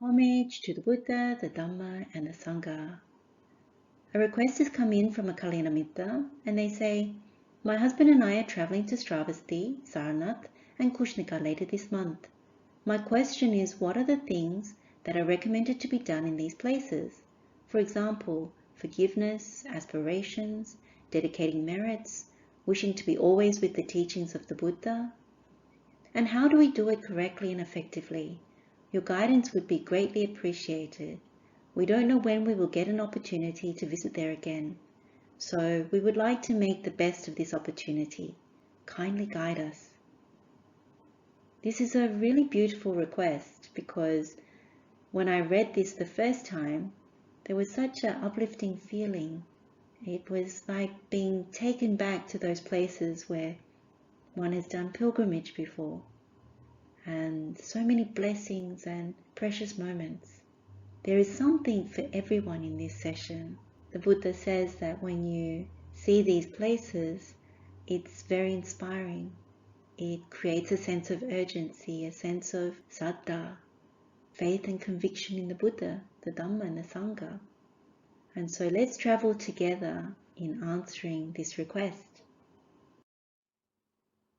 Homage to the Buddha, the Dhamma, and the Sangha. A request has come in from a Kalyana Mitta, and they say, my husband and I are traveling to Stravasti, Sarnath, and Kushnika later this month. My question is, what are the things that are recommended to be done in these places? For example, forgiveness, aspirations, dedicating merits, wishing to be always with the teachings of the Buddha. And how do we do it correctly and effectively? Your guidance would be greatly appreciated. We don't know when we will get an opportunity to visit there again, so we would like to make the best of this opportunity. Kindly guide us. This is a really beautiful request because when I read this the first time, there was such an uplifting feeling. It was like being taken back to those places where one has done pilgrimage before, and so many blessings and precious moments. There is something for everyone in this session. The Buddha says that when you see these places, it's very inspiring. It creates a sense of urgency, a sense of saddha, faith and conviction in the Buddha, the Dhamma and the Sangha. And so let's travel together in answering this request.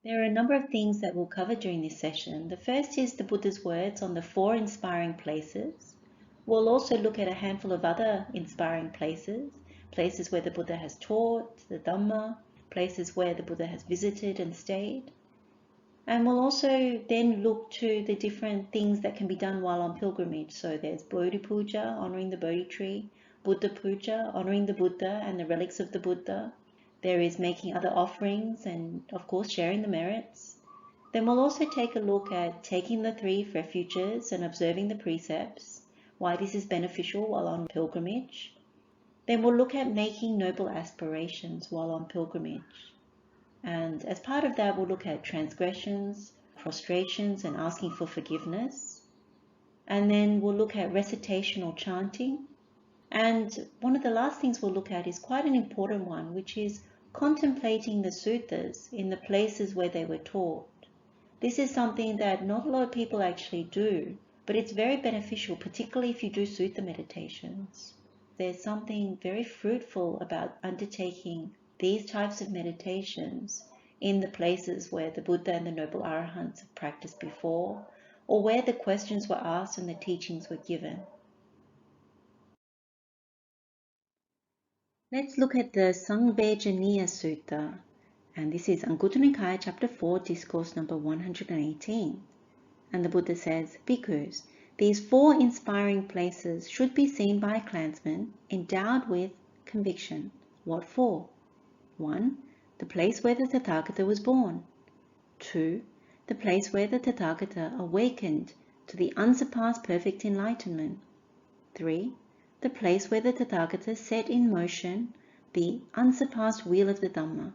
There are a number of things that we'll cover during this session. The first is the Buddha's words on the 4 inspiring places. We'll also look at a handful of other inspiring places, places where the Buddha has taught, the Dhamma, places where the Buddha has visited and stayed. And we'll also then look to the different things that can be done while on pilgrimage. So there's Bodhi-pūjā, honouring the Bodhi tree, Buddha-pūjā, honouring the Buddha and the relics of the Buddha. There is making other offerings and, of course, sharing the merits. Then we'll also take a look at taking the 3 refuges and observing the precepts, why this is beneficial while on pilgrimage. Then we'll look at making noble aspirations while on pilgrimage. And as part of that, we'll look at transgressions, prostrations, and asking for forgiveness. And then we'll look at recitation or chanting. And one of the last things we'll look at is quite an important one, which is contemplating the suttas in the places where they were taught. This is something that not a lot of people actually do, but it's very beneficial, particularly if you do sutta meditations. There's something very fruitful about undertaking these types of meditations in the places where the Buddha and the Noble Arahants have practiced before, or where the questions were asked and the teachings were given. Let's look at the Saṁvejanīya Sutta, and this is Anguttara Nikāya, Chapter 4, Discourse number 118. And the Buddha says, Bhikkhus, these 4 inspiring places should be seen by a clansman endowed with conviction. What for? 1. The place where the Tathagata was born. 2. The place where the Tathagata awakened to the unsurpassed perfect enlightenment. 3. The place where the Tathagata set in motion the unsurpassed wheel of the Dhamma.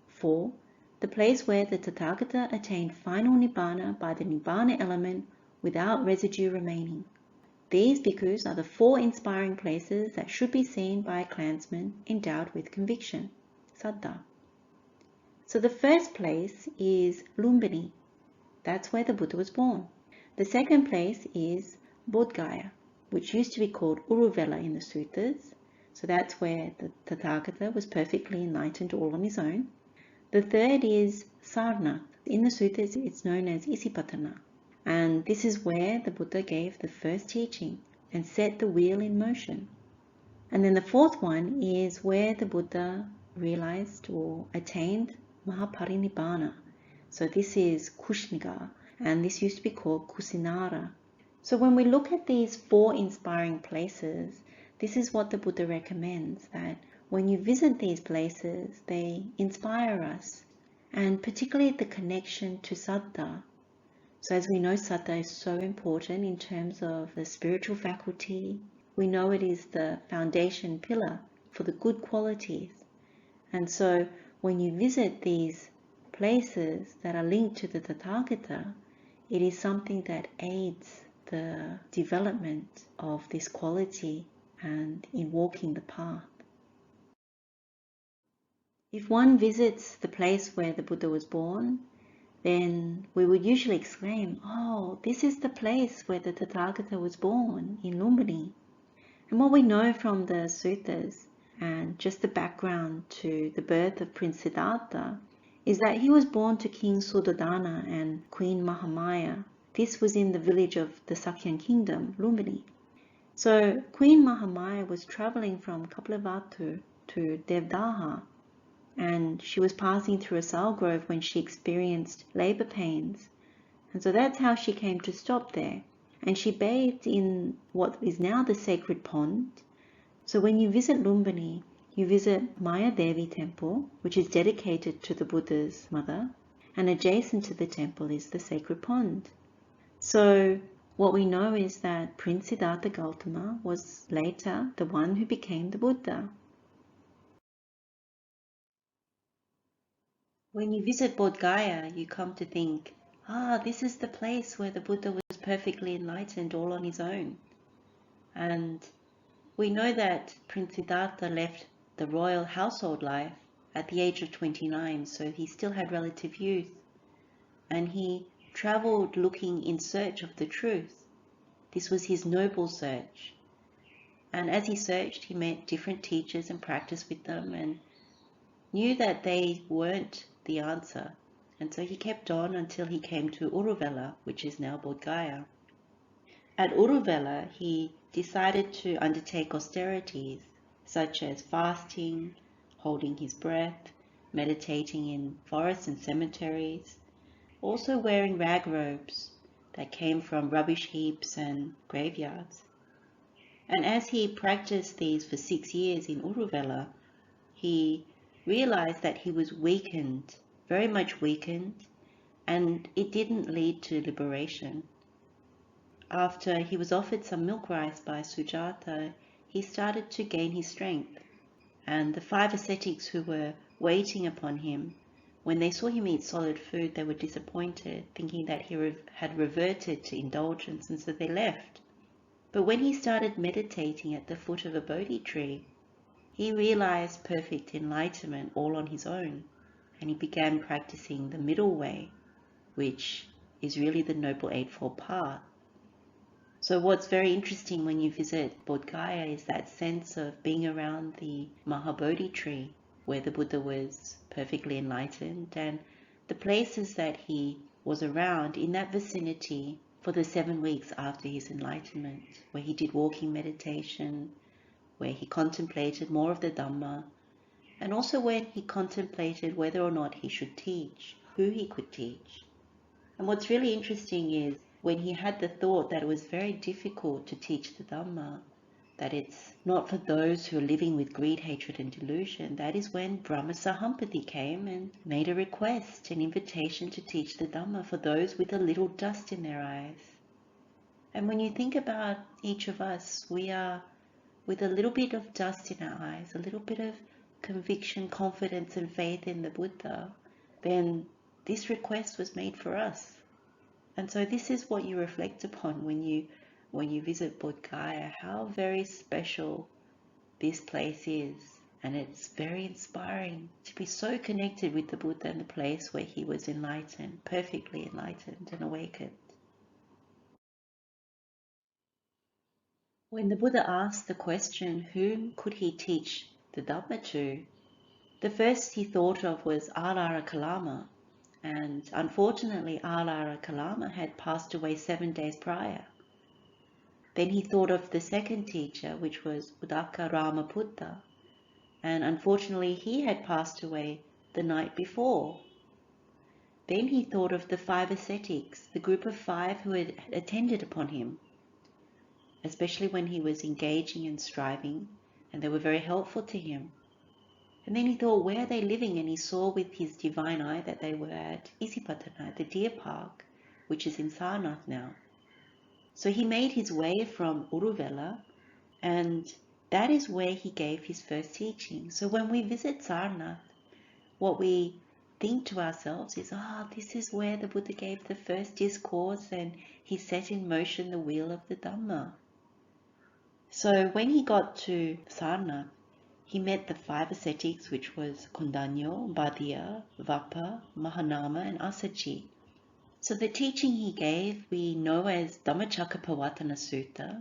4. The place where the Tathagata attained final Nibbana by the Nibbana element without residue remaining. These bhikkhus are the 4 inspiring places that should be seen by a clansman endowed with conviction, saddha. So the first place is Lumbini. That's where the Buddha was born. The second place is Bodh Gaya, which used to be called Uruvela in the Suttas. So that's where the Tathagata was perfectly enlightened all on his own. The third is Sarnath. In the Suttas, it's known as Isipatana. And this is where the Buddha gave the first teaching and set the wheel in motion. And then the fourth one is where the Buddha realized or attained Mahāparinibbāna. So this is Kushnika, and this used to be called Kusinara. So when we look at these 4 inspiring places, this is what the Buddha recommends, that when you visit these places, they inspire us, and particularly the connection to saddha. So as we know, saddha is so important in terms of the spiritual faculty. We know it is the foundation pillar for the good qualities. And so when you visit these places that are linked to the Tathagata, it is something that aids the development of this quality and in walking the path. If one visits the place where the Buddha was born, then we would usually exclaim, "Oh, this is the place where the Tathagata was born, in Lumbini." And what we know from the suttas and just the background to the birth of Prince Siddhartha is that he was born to King Suddhodana and Queen Mahamaya. This was in the village of the Sakyan kingdom, Lumbini. So Queen Mahamaya was traveling from Kapilavatthu to Devdaha, and she was passing through a sal grove when she experienced labor pains. And so that's how she came to stop there. And she bathed in what is now the sacred pond. So when you visit Lumbini, you visit Maya Devi temple, which is dedicated to the Buddha's mother, and adjacent to the temple is the sacred pond. So what we know is that Prince Siddhartha Gautama was later the one who became the Buddha. When you visit Bodh Gaya, you come to think, this is the place where the Buddha was perfectly enlightened all on his own. And we know that Prince Siddhartha left the royal household life at the age of 29, so he still had relative youth. And he traveled looking in search of the truth. This was his noble search. And as he searched, he met different teachers and practiced with them and knew that they weren't the answer. And so he kept on until he came to Uruvela, which is now Bodh Gaya. At Uruvela, he decided to undertake austerities such as fasting, holding his breath, meditating in forests and cemeteries, also wearing rag robes that came from rubbish heaps and graveyards. And as he practiced these for 6 years in Uruvela, he realized that he was weakened, very much weakened, and it didn't lead to liberation. After he was offered some milk rice by Sujata, he started to gain his strength. And the 5 ascetics who were waiting upon him, when they saw him eat solid food, they were disappointed, thinking that he had reverted to indulgence, and so they left. But when he started meditating at the foot of a Bodhi tree, he realized perfect enlightenment all on his own, and he began practicing the middle way, which is really the Noble Eightfold Path. So what's very interesting when you visit Bodh Gaya is that sense of being around the Mahabodhi tree, where the Buddha was perfectly enlightened, and the places that he was around in that vicinity for the 7 weeks after his enlightenment, where he did walking meditation, where he contemplated more of the Dhamma, and also where he contemplated whether or not he should teach, who he could teach. And what's really interesting is when he had the thought that it was very difficult to teach the Dhamma, that it's not for those who are living with greed, hatred and delusion, that is when Brahma Sahampati came and made a request, an invitation to teach the Dhamma for those with a little dust in their eyes. And when you think about each of us, we are with a little bit of dust in our eyes, a little bit of conviction, confidence and faith in the Buddha, then this request was made for us. And so this is what you reflect upon when you visit Bodh Gaya, how very special this place is. And it's very inspiring to be so connected with the Buddha and the place where he was enlightened, perfectly enlightened and awakened. When the Buddha asked the question, whom could he teach the Dhamma to, the first he thought of was Alara Kalama, and unfortunately Alara Kalama had passed away 7 days prior. Then he thought of the second teacher, which was Uddaka Ramaputta, and unfortunately he had passed away the night before. Then he thought of the 5 ascetics, the group of 5 who had attended upon him, especially when he was engaging and striving, and they were very helpful to him. And then he thought, where are they living? And he saw with his divine eye that they were at Isipatana, the deer park, which is in Sarnath now. So he made his way from Uruvela, and that is where he gave his first teaching. So when we visit Sarnath, what we think to ourselves is, this is where the Buddha gave the first discourse and he set in motion the wheel of the Dhamma. So when he got to Sarnath, he met the 5 ascetics, which was Kondanyo, Bhaddiya, Vappa, Mahanama, and Assaji. So the teaching he gave we know as Dhammacakkappavattana Sutta,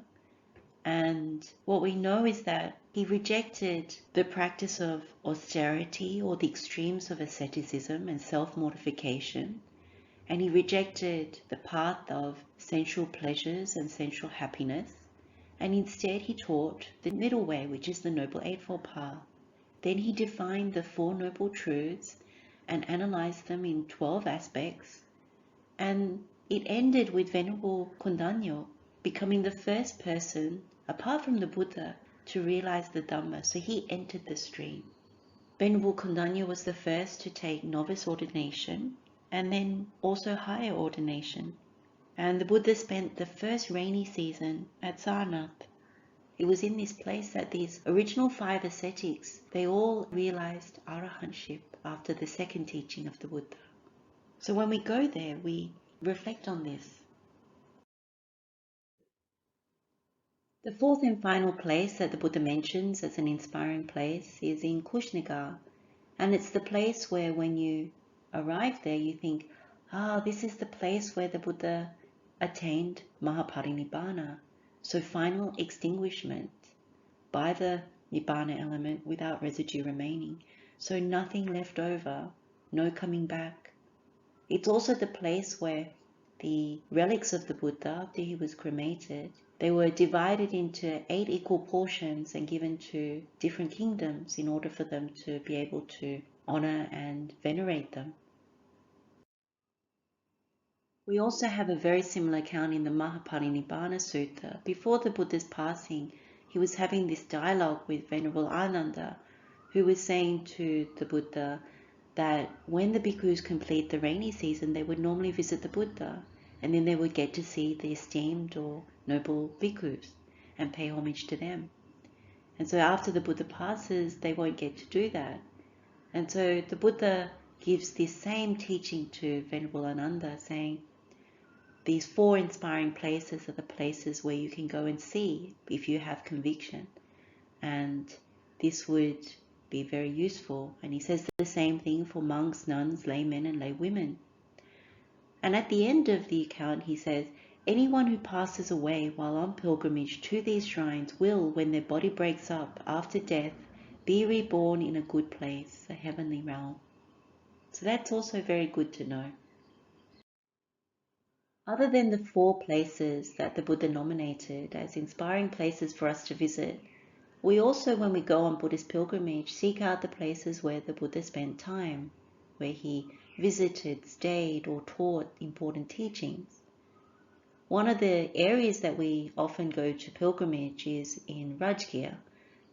and what we know is that he rejected the practice of austerity or the extremes of asceticism and self-mortification, and he rejected the path of sensual pleasures and sensual happiness, and instead he taught the middle way, which is the Noble Eightfold Path. Then he defined the 4 Noble Truths and analyzed them in 12 aspects, and it ended with Venerable Kondanyo becoming the first person, apart from the Buddha, to realize the Dhamma, so he entered the stream. Venerable Kondanyo was the first to take novice ordination, and then also higher ordination. And the Buddha spent the first rainy season at Sarnath. It was in this place that these original 5 ascetics, they all realized arahantship after the second teaching of the Buddha. So when we go there, we reflect on this. The 4th and final place that the Buddha mentions as an inspiring place is in Kushnagār, and it's the place where when you arrive there you think, this is the place where the Buddha attained Mahāparinibbāna, so final extinguishment by the Nibbāna element without residue remaining, so nothing left over, no coming back. It's also the place where the relics of the Buddha, after he was cremated, they were divided into 8 equal portions and given to different kingdoms in order for them to be able to honor and venerate them. We also have a very similar account in the Mahāparinibbāna Sutta. Before the Buddha's passing, he was having this dialogue with Venerable Ananda, who was saying to the Buddha that when the bhikkhus complete the rainy season, they would normally visit the Buddha, and then they would get to see the esteemed or noble bhikkhus and pay homage to them. And so after the Buddha passes, they won't get to do that. And so the Buddha gives this same teaching to Venerable Ananda, saying, these 4 inspiring places are the places where you can go and see if you have conviction. And this would be very useful. And he says the same thing for monks, nuns, laymen, and laywomen. And at the end of the account, he says, anyone who passes away while on pilgrimage to these shrines will, when their body breaks up after death, be reborn in a good place, a heavenly realm. So that's also very good to know. Other than the 4 places that the Buddha nominated as inspiring places for us to visit, we also, when we go on Buddhist pilgrimage, seek out the places where the Buddha spent time, where he visited, stayed, or taught important teachings. One of the areas that we often go to pilgrimage is in Rajgir,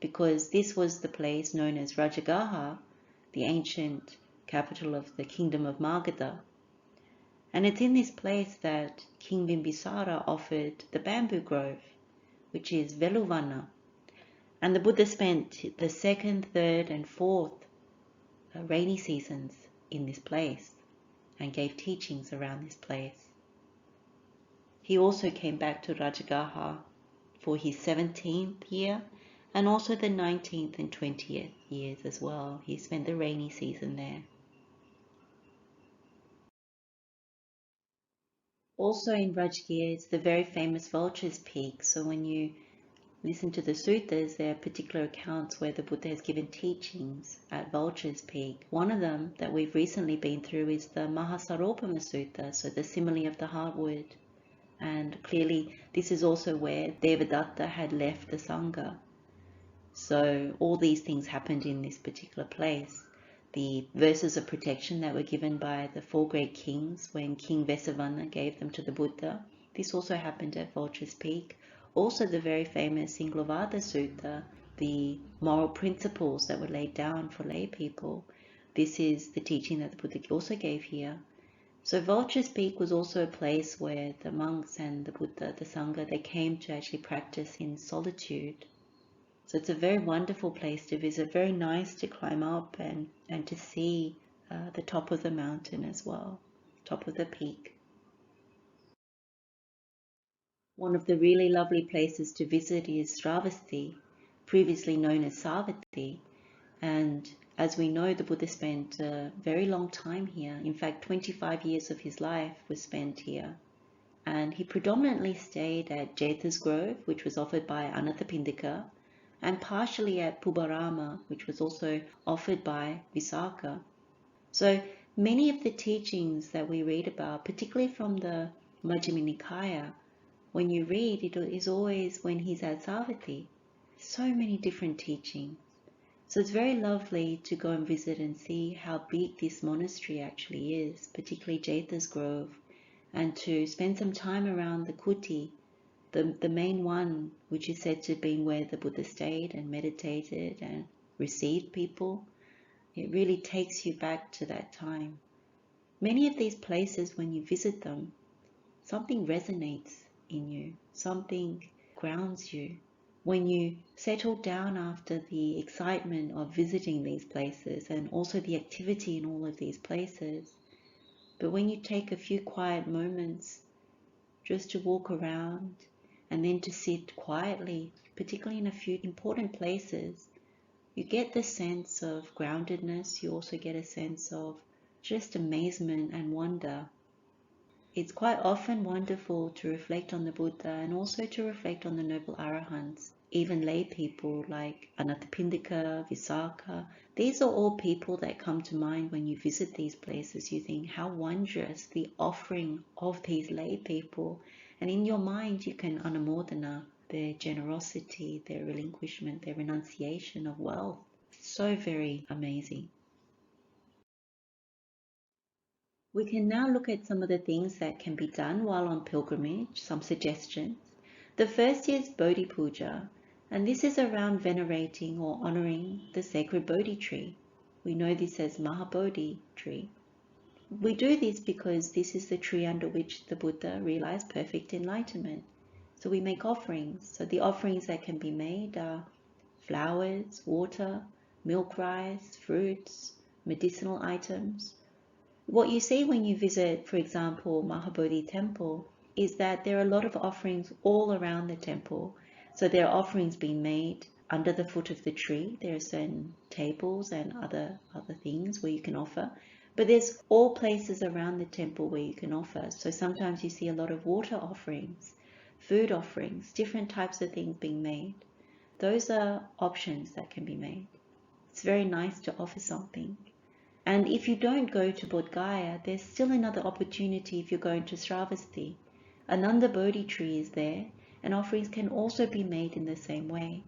because this was the place known as Rajagaha, the ancient capital of the kingdom of Magadha. And it's in this place that King Bimbisara offered the bamboo grove, which is Veluvana. And the Buddha spent the 2nd, 3rd, and 4th rainy seasons in this place and gave teachings around this place. He also came back to Rajagaha for his 17th year and also the 19th and 20th years as well. He spent the rainy season there. Also in Rajgir is the very famous Vultures Peak. So when you listen to the Suttas, there are particular accounts where the Buddha has given teachings at Vultures Peak. One of them that we've recently been through is the Mahāsaropama Sutta, so the simile of the heartwood. And clearly this is also where Devadatta had left the Sangha. So all these things happened in this particular place. The verses of protection that were given by the 4 great kings when King Vesavanna gave them to the Buddha, this also happened at Vultures Peak. Also the very famous Singlavada Sutta, the moral principles that were laid down for lay people. This is the teaching that the Buddha also gave here. So Vultures Peak was also a place where the monks and the Buddha, the Sangha, they came to actually practice in solitude. So it's a very wonderful place to visit, very nice to climb up and to see the top of the mountain as well, top of the peak. One of the really lovely places to visit is Sravasti, previously known as Savatthi. And as we know, the Buddha spent a very long time here. In fact, 25 years of his life was spent here. And he predominantly stayed at Jetha's Grove, which was offered by Anathapindika, and partially at Pubarama, which was also offered by Visakha. So many of the teachings that we read about, particularly from the Majjhima Nikaya, when you read, it is always when he's at Savatthi. So many different teachings. So it's very lovely to go and visit and see how big this monastery actually is, particularly Jetha's Grove, and to spend some time around the Kuti, the main one, which is said to have been where the Buddha stayed and meditated and received people. It really takes you back to that time. Many of these places, when you visit them, something resonates in you, something grounds you. When you settle down after the excitement of visiting these places and also the activity in all of these places, but when you take a few quiet moments just to walk around and then to sit quietly, particularly in a few important places, you get the sense of groundedness. You also get a sense of just amazement and wonder. It's quite often wonderful to reflect on the Buddha and also to reflect on the noble arahants, even lay people like Anathapindika, Visakha. These are all people that come to mind when you visit these places. You think how wondrous the offering of these lay people, and in your mind you can anumodana their generosity, their relinquishment, their renunciation of wealth. So very amazing. We can now look at some of the things that can be done while on pilgrimage, some suggestions. The first is Bodhi-pūjā, and this is around venerating or honoring the sacred Bodhi tree. We know this as Mahabodhi tree. We do this because this is the tree under which the Buddha realized perfect enlightenment. So we make offerings. So the offerings that can be made are flowers, water, milk rice, fruits, medicinal items. What you see when you visit, for example, Mahabodhi temple, is that there are a lot of offerings all around the temple. So there are offerings being made under the foot of the tree. There are certain tables and other things where you can offer. But there's all places around the temple where you can offer. So sometimes you see a lot of water offerings, food offerings, different types of things being made. Those are options that can be made. It's very nice to offer something. And if you don't go to Bodh Gaya, there's still another opportunity if you're going to Sravasti. Ananda Bodhi tree is there, and offerings can also be made in the same way.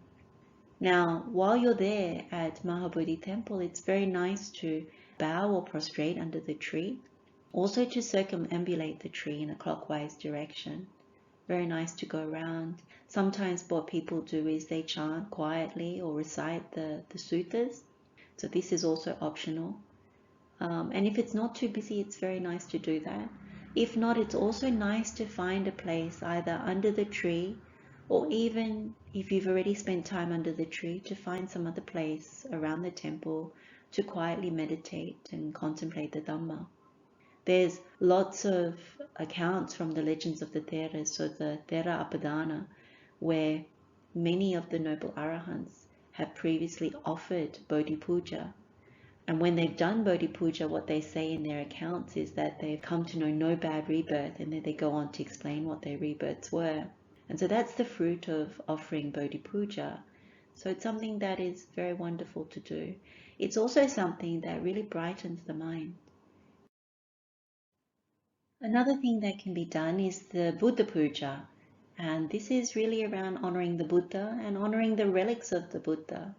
Now, while you're there at Mahabodhi temple, it's very nice to bow or prostrate under the tree, also to circumambulate the tree in a clockwise direction. Very nice to go around. Sometimes what people do is they chant quietly or recite the suttas. So this is also optional. And if it's not too busy, it's very nice to do that. If not, it's also nice to find a place either under the tree, or even if you've already spent time under the tree, to find some other place around the temple to quietly meditate and contemplate the Dhamma. There's lots of accounts from the legends of the Theras, so the Thera-apādāna, where many of the noble arahants have previously offered Bodhi-pūjā. And when they've done Bodhi-pūjā, what they say in their accounts is that they've come to know no bad rebirth, and then they go on to explain what their rebirths were. And so that's the fruit of offering Bodhi-pūjā. So it's something that is very wonderful to do. It's also something that really brightens the mind. Another thing that can be done is the Buddha-pūjā. And this is really around honoring the Buddha and honoring the relics of the Buddha.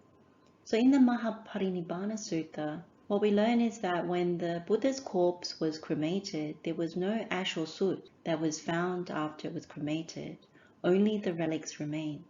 So in the Mahāparinibbāna Sutta, what we learn is that when the Buddha's corpse was cremated, there was no ash or soot that was found after it was cremated. Only the relics remained.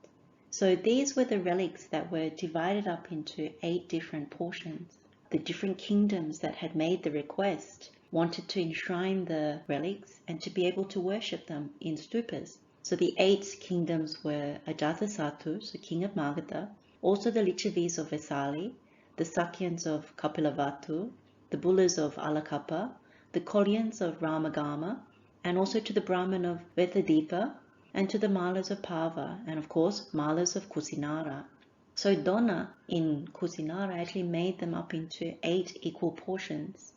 So these were the relics that were divided up into 8 different portions. The different kingdoms that had made the request wanted to enshrine the relics and to be able to worship them in stupas. So the 8 kingdoms were Ajatasattu, so king of Magadha, also the Lichavis of Vesali, the Sakyans of Kapilavatthu, the Bullas of Alakappa, the Kolyans of Ramagama, and also to the Brahmin of Vethadipa, and to the Malas of Pava, and of course Malas of Kusinara. So Donna in Kusinara actually made them up into 8 equal portions.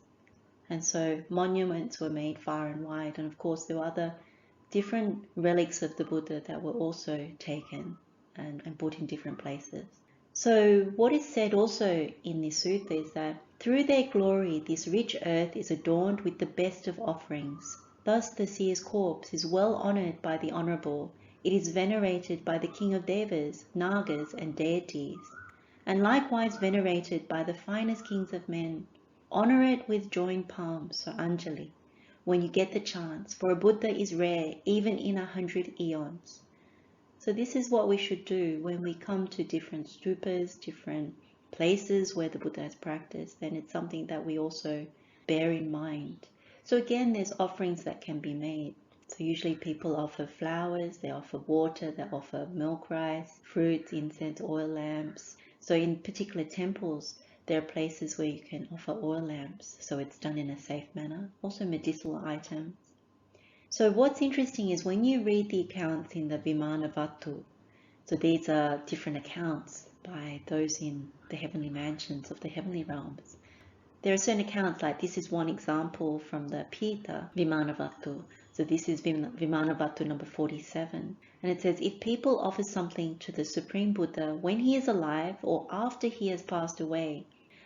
And so monuments were made far and wide. And of course, there were other different relics of the Buddha that were also taken and put in different places. So what is said also in this sutta is that through their glory, this rich earth is adorned with the best of offerings. Thus the seer's corpse is well honored by the honorable. It is venerated by the king of devas, nagas, and deities, and likewise venerated by the finest kings of men. Honor it with joined palms, so Anjali, when you get the chance, for a Buddha is rare even in 100 eons. So this is what we should do when we come to different stupas, different places where the Buddha has practiced, then it's something that we also bear in mind. So again, there's offerings that can be made. So usually people offer flowers, they offer water, they offer milk rice, fruits, incense, oil lamps. So in particular temples, there are places where you can offer oil lamps, so it's done in a safe manner. Also medicinal items. So what's interesting is when you read the accounts in the Vimānavatthu, so these are different accounts by those in the heavenly mansions of the heavenly realms. There are certain accounts, like this is one example from the Pītavimānavatthu. So this is Vimānavatthu number 47. And it says, if people offer something to the Supreme Buddha when he is alive or after he has passed away,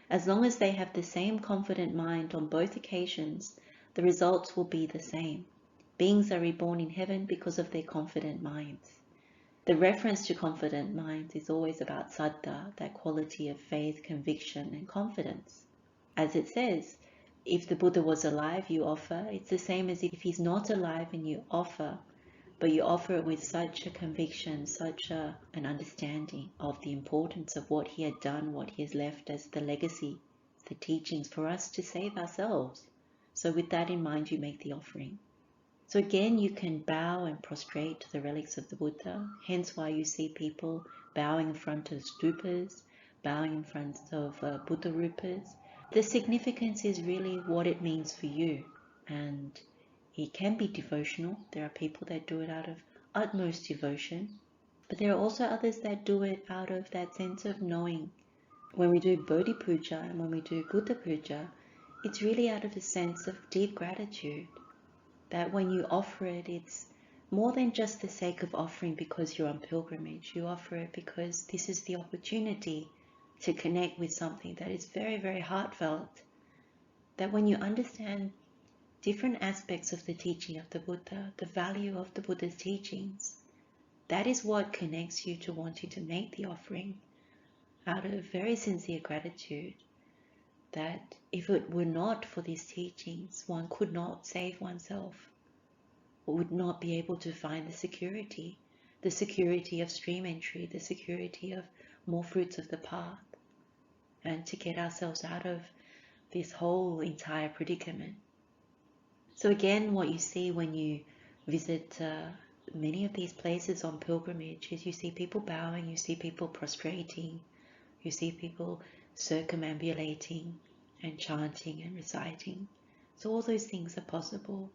as long as they have the same confident mind on both occasions, the results will be the same. Beings are reborn in heaven because of their confident minds. The reference to confident minds is always about saddha, that quality of faith, conviction, and confidence. As it says, if the Buddha was alive, you offer. It's the same as if he's not alive and you offer, but you offer it with such a conviction, such an understanding of the importance of what he had done, what he has left as the legacy, the teachings for us to save ourselves. So with that in mind, you make the offering. So again, you can bow and prostrate to the relics of the Buddha, hence why you see people bowing in front of stupas, bowing in front of Buddha rupas. The significance is really what it means for you, and it can be devotional. There are people that do it out of utmost devotion, but there are also others that do it out of that sense of knowing. When we do Bodhi-pūjā and when we do Buddha-pūjā, it's really out of a sense of deep gratitude. That when you offer it, it's more than just the sake of offering because you're on pilgrimage. You offer it because this is the opportunity to connect with something that is very, very heartfelt. That when you understand different aspects of the teaching of the Buddha, the value of the Buddha's teachings, that is what connects you to wanting to make the offering out of very sincere gratitude. That if it were not for these teachings, one could not save oneself, or would not be able to find the security of stream entry, the security of more fruits of the path, and to get ourselves out of this whole entire predicament. So again, what you see when you visit many of these places on pilgrimage is you see people bowing, you see people prostrating, you see people circumambulating and chanting and reciting. So all those things are possible.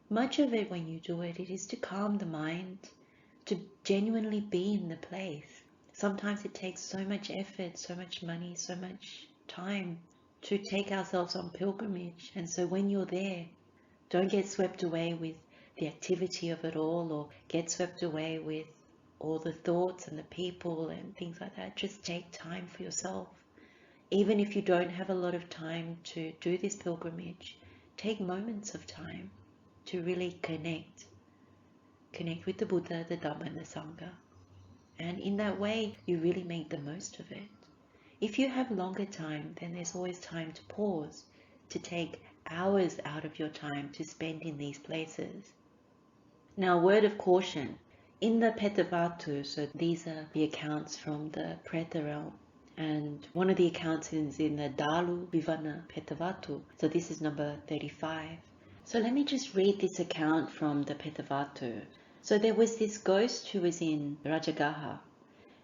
Much of it, when you do it, it is to calm the mind, to genuinely be in the place. Sometimes it takes so much effort, so much money, so much time to take ourselves on pilgrimage. And so when you're there, don't get swept away with the activity of it all, or get swept away with all the thoughts and the people and things like that. Just take time for yourself. Even if you don't have a lot of time to do this pilgrimage, take moments of time to really connect with the Buddha, the Dhamma, and the Sangha. And in that way, you really make the most of it. If you have longer time, then there's always time to pause, to take hours out of your time to spend in these places. Now, a word of caution. In the Pītavimānavatthu, so these are the accounts from the Preta realm, and one of the accounts is in the Dhātuvivaṇṇapetavatthu, so this is number 35. So let me just read this account from the Pītavimānavatthu. So there was this ghost who was in Rajagaha,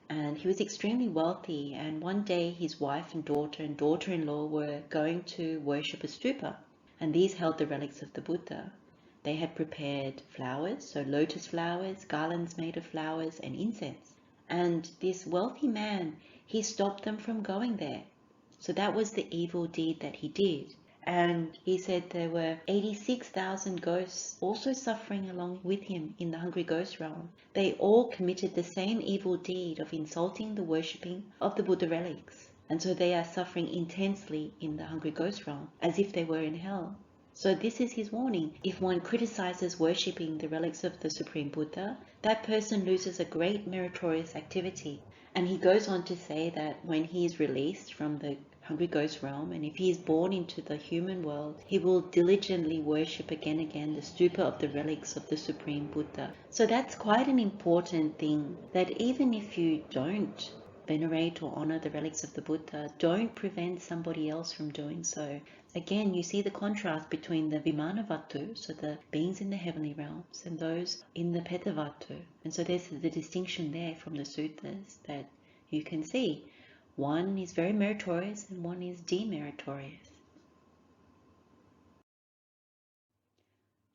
and he was extremely wealthy, and one day his wife and daughter-in-law were going to worship a stupa, and these held the relics of the Buddha. They had prepared flowers, so lotus flowers, garlands made of flowers, and incense. And this wealthy man, he stopped them from going there. So that was the evil deed that he did. And he said there were 86,000 ghosts also suffering along with him in the hungry ghost realm. They all committed the same evil deed of insulting the worshipping of the Buddha relics. And so they are suffering intensely in the hungry ghost realm, as if they were in hell. So this is his warning. If one criticizes worshipping the relics of the Supreme Buddha, that person loses a great meritorious activity. And he goes on to say that when he is released from the hungry ghost realm, and if he is born into the human world, he will diligently worship again and again the stupa of the relics of the Supreme Buddha. So that's quite an important thing, that even if you don't venerate or honor the relics of the Buddha, don't prevent somebody else from doing so. Again, you see the contrast between the Vimānavatthu, so the beings in the heavenly realms, and those in the Pītavimānavatthu. And so there's the distinction there from the suttas that you can see. One is very meritorious and one is demeritorious.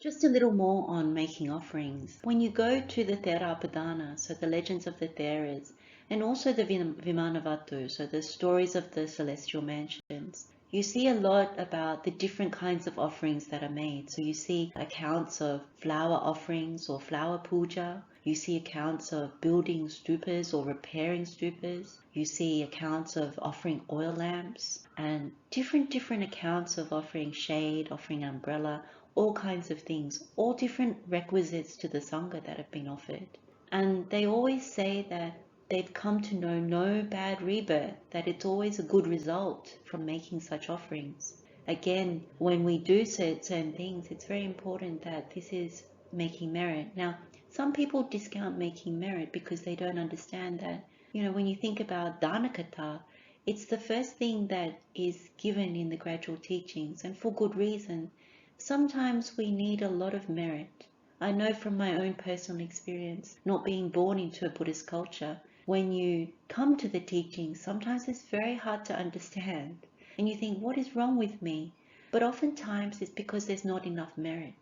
Just a little more on making offerings. When you go to the Therapadāna, so the legends of the Theras, and also the Vimānavatthu, so the stories of the celestial mansions, you see a lot about the different kinds of offerings that are made. So you see accounts of flower offerings or flower puja. You see accounts of building stupas or repairing stupas. You see accounts of offering oil lamps and different accounts of offering shade, offering umbrella, all kinds of things, all different requisites to the Sangha that have been offered. And they always say that they've come to know no bad rebirth, that it's always a good result from making such offerings. Again, when we do certain things, it's very important that this is making merit. Now, some people discount making merit because they don't understand that, when you think about dhanakata, it's the first thing that is given in the gradual teachings, and for good reason. Sometimes we need a lot of merit. I know from my own personal experience, not being born into a Buddhist culture, when you come to the teachings, sometimes it's very hard to understand. And you think, what is wrong with me? But oftentimes it's because there's not enough merit.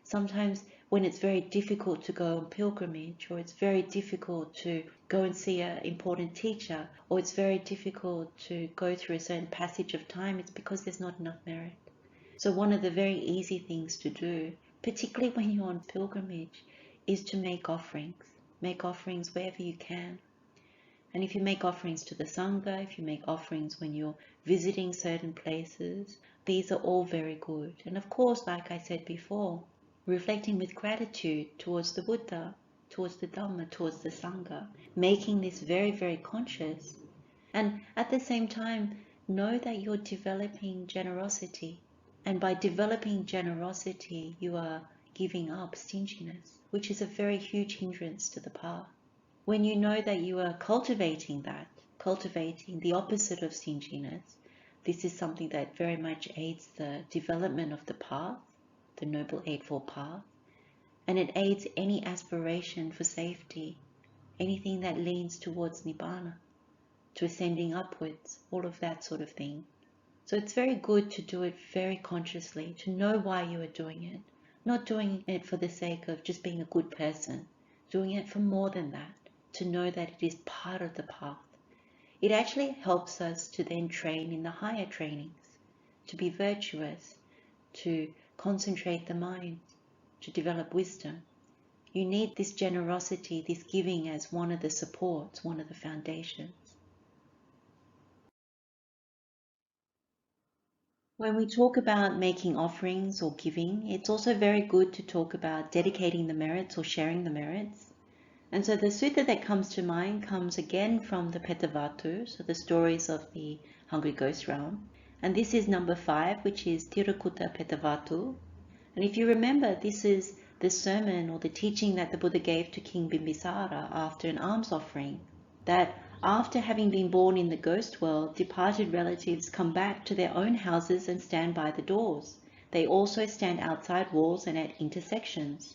Sometimes when it's very difficult to go on pilgrimage, or it's very difficult to go and see an important teacher, or it's very difficult to go through a certain passage of time, it's because there's not enough merit. So one of the very easy things to do, particularly when you're on pilgrimage, is to make offerings. Make offerings wherever you can. And if you make offerings to the Sangha, if you make offerings when you're visiting certain places, these are all very good. And of course, like I said before, reflecting with gratitude towards the Buddha, towards the Dhamma, towards the Sangha, making this very, very conscious. And at the same time, know that you're developing generosity. And by developing generosity, you are giving up stinginess, which is a very huge hindrance to the path. When you know that you are cultivating the opposite of stinginess, this is something that very much aids the development of the path, the Noble Eightfold Path, and it aids any aspiration for safety, anything that leans towards Nibbana, to ascending upwards, all of that sort of thing. So it's very good to do it very consciously, to know why you are doing it, not doing it for the sake of just being a good person, doing it for more than that, to know that it is part of the path. It actually helps us to then train in the higher trainings, to be virtuous, to concentrate the mind, to develop wisdom. You need this generosity, this giving as one of the supports, one of the foundations. When we talk about making offerings or giving, it's also very good to talk about dedicating the merits or sharing the merits. And so the sutta that comes to mind comes again from the Pītavimānavatthu, so the stories of the hungry ghost realm. And this is number 5, which is Tirukutta-Pītavimānavatthu. And if you remember, this is the sermon or the teaching that the Buddha gave to King Bimbisara after an alms offering, that after having been born in the ghost world, departed relatives come back to their own houses and stand by the doors. They also stand outside walls and at intersections.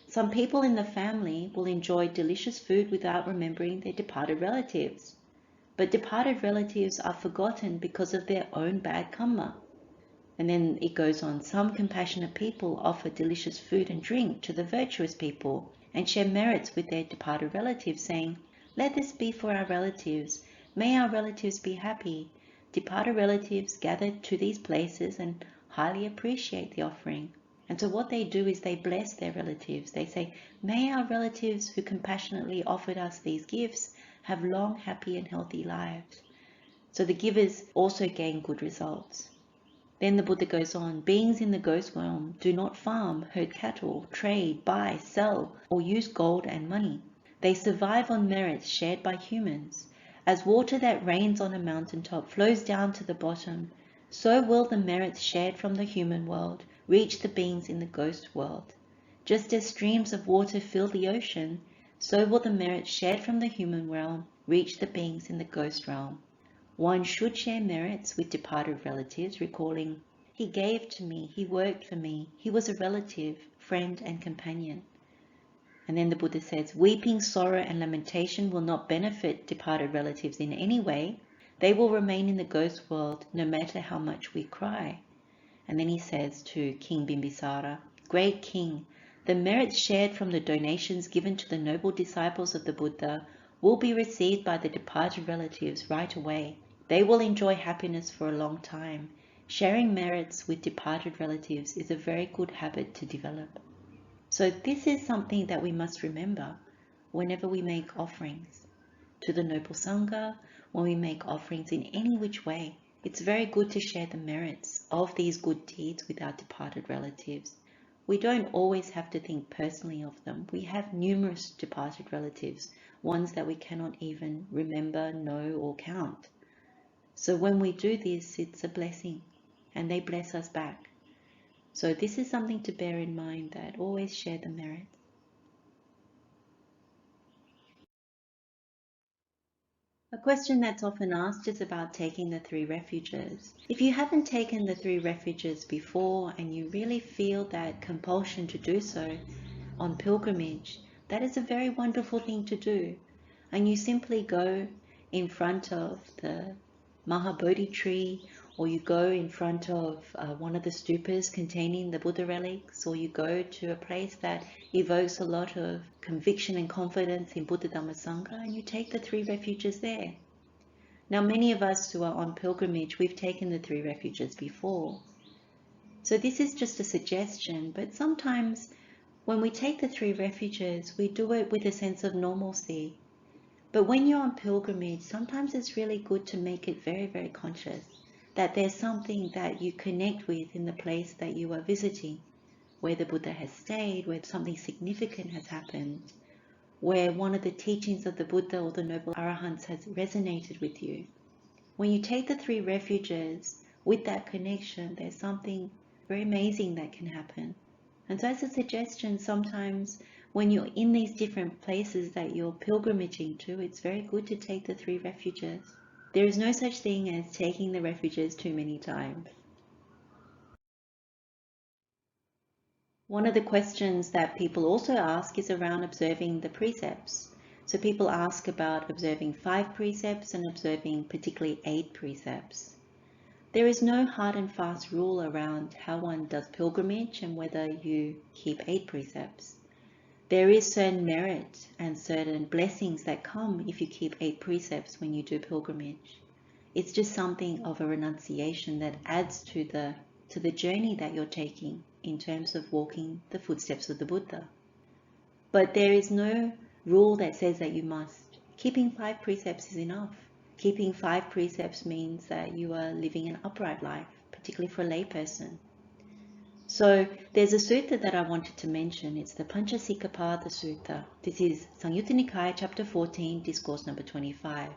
Some people in the family will enjoy delicious food without remembering their departed relatives. But departed relatives are forgotten because of their own bad karma. And then it goes on, some compassionate people offer delicious food and drink to the virtuous people and share merits with their departed relatives, saying, Let this be for our relatives. May our relatives be happy. Departed relatives gather to these places and highly appreciate the offering. And so what they do is they bless their relatives. They say, may our relatives who compassionately offered us these gifts have long, happy and healthy lives. So the givers also gain good results. Then the Buddha goes on, beings in the ghost realm do not farm, herd cattle, trade, buy, sell, or use gold and money. They survive on merits shared by humans. As water that rains on a mountaintop flows down to the bottom, so will the merits shared from the human world reach the beings in the ghost world. Just as streams of water fill the ocean, so will the merits shared from the human realm reach the beings in the ghost realm. One should share merits with departed relatives, recalling, he gave to me, he worked for me, he was a relative, friend and companion. And then the Buddha says, weeping, sorrow and lamentation will not benefit departed relatives in any way. They will remain in the ghost world no matter how much we cry. And then he says to King Bimbisara, great king, the merits shared from the donations given to the noble disciples of the Buddha will be received by the departed relatives right away. They will enjoy happiness for a long time. Sharing merits with departed relatives is a very good habit to develop. So this is something that we must remember whenever we make offerings to the noble Sangha, when we make offerings in any which way. It's very good to share the merits of these good deeds with our departed relatives. We don't always have to think personally of them. We have numerous departed relatives, ones that we cannot even remember, know, or count. So when we do this, it's a blessing, and they bless us back. So this is something to bear in mind, that always share the merits. A question that's often asked is about taking the Three Refuges. If you haven't taken the Three Refuges before and you really feel that compulsion to do so on pilgrimage, that is a very wonderful thing to do. And you simply go in front of the Mahabodhi tree, or you go in front of one of the stupas containing the Buddha relics, or you go to a place that evokes a lot of conviction and confidence in Buddha, Dhamma, Sangha, and you take the Three Refuges there. Now, many of us who are on pilgrimage, we've taken the Three Refuges before. So this is just a suggestion, but sometimes when we take the Three Refuges, we do it with a sense of normalcy. But when you're on pilgrimage, sometimes it's really good to make it very, very conscious that there's something that you connect with in the place that you are visiting, where the Buddha has stayed, where something significant has happened, where one of the teachings of the Buddha or the Noble Arahants has resonated with you. When you take the Three Refuges with that connection, there's something very amazing that can happen. And so as a suggestion, sometimes when you're in these different places that you're pilgrimaging to, it's very good to take the Three Refuges. There is no such thing as taking the refuges too many times. One of the questions that people also ask is around observing the precepts. So people ask about observing 5 precepts and observing particularly 8 precepts. There is no hard and fast rule around how one does pilgrimage and whether you keep 8 precepts. There is certain merit and certain blessings that come if you keep 8 precepts when you do pilgrimage. It's just something of a renunciation that adds to the journey that you're taking in terms of walking the footsteps of the Buddha. But there is no rule that says that you must. Keeping 5 precepts is enough. Keeping 5 precepts means that you are living an upright life, particularly for a layperson. So there's a sutta that I wanted to mention. It's the Panchasi Sutta. This is Samyutta Nikaya chapter 14, discourse number 25.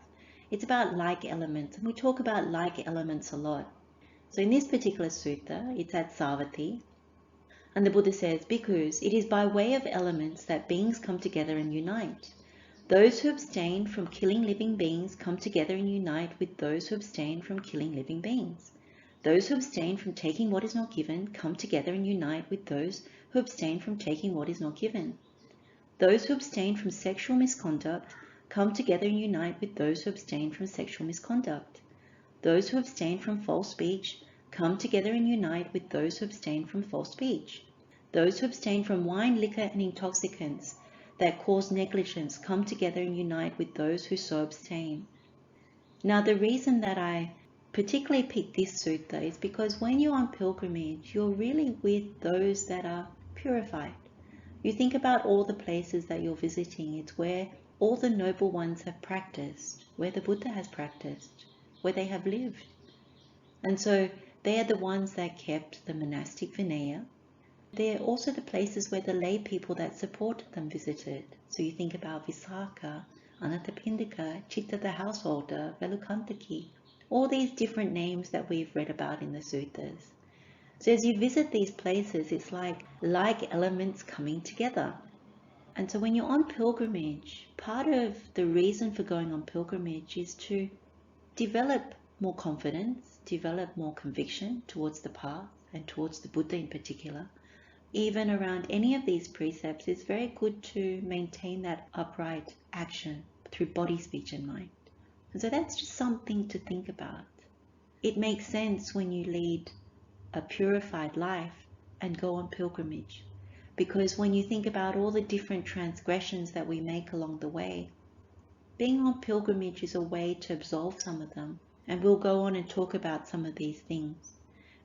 It's about like elements, and we talk about like elements a lot. So in this particular sutta, it's at Savatthi, and the Buddha says, Bhikkhus, it is by way of elements that beings come together and unite. Those who abstain from killing living beings come together and unite with those who abstain from killing living beings. Those who abstain from taking what is not given come together and unite with those who abstain from taking what is not given. Those who abstain from sexual misconduct come together and unite with those who abstain from sexual misconduct. Those who abstain from false speech come together and unite with those who abstain from false speech. Those who abstain from wine, liquor, and intoxicants, that cause negligence come together and unite with those who so abstain. Now, the reason that I particularly picked this sutta is because when you're on pilgrimage, you're really with those that are purified. You think about all the places that you're visiting. It's where all the noble ones have practiced, where the Buddha has practiced, where they have lived. And so they are the ones that kept the monastic Vinaya. They're also the places where the lay people that supported them visited. So you think about Visakha, Anathapindika, Chitta the householder, Velukantaki, all these different names that we've read about in the suttas. So as you visit these places, it's like elements coming together. And so when you're on pilgrimage, part of the reason for going on pilgrimage is to develop more confidence, develop more conviction towards the path and towards the Buddha in particular. Even around any of these precepts, it's very good to maintain that upright action through body, speech and mind. And so that's just something to think about. It makes sense when you lead a purified life and go on pilgrimage, because when you think about all the different transgressions that we make along the way, being on pilgrimage is a way to absolve some of them. And we'll go on and talk about some of these things,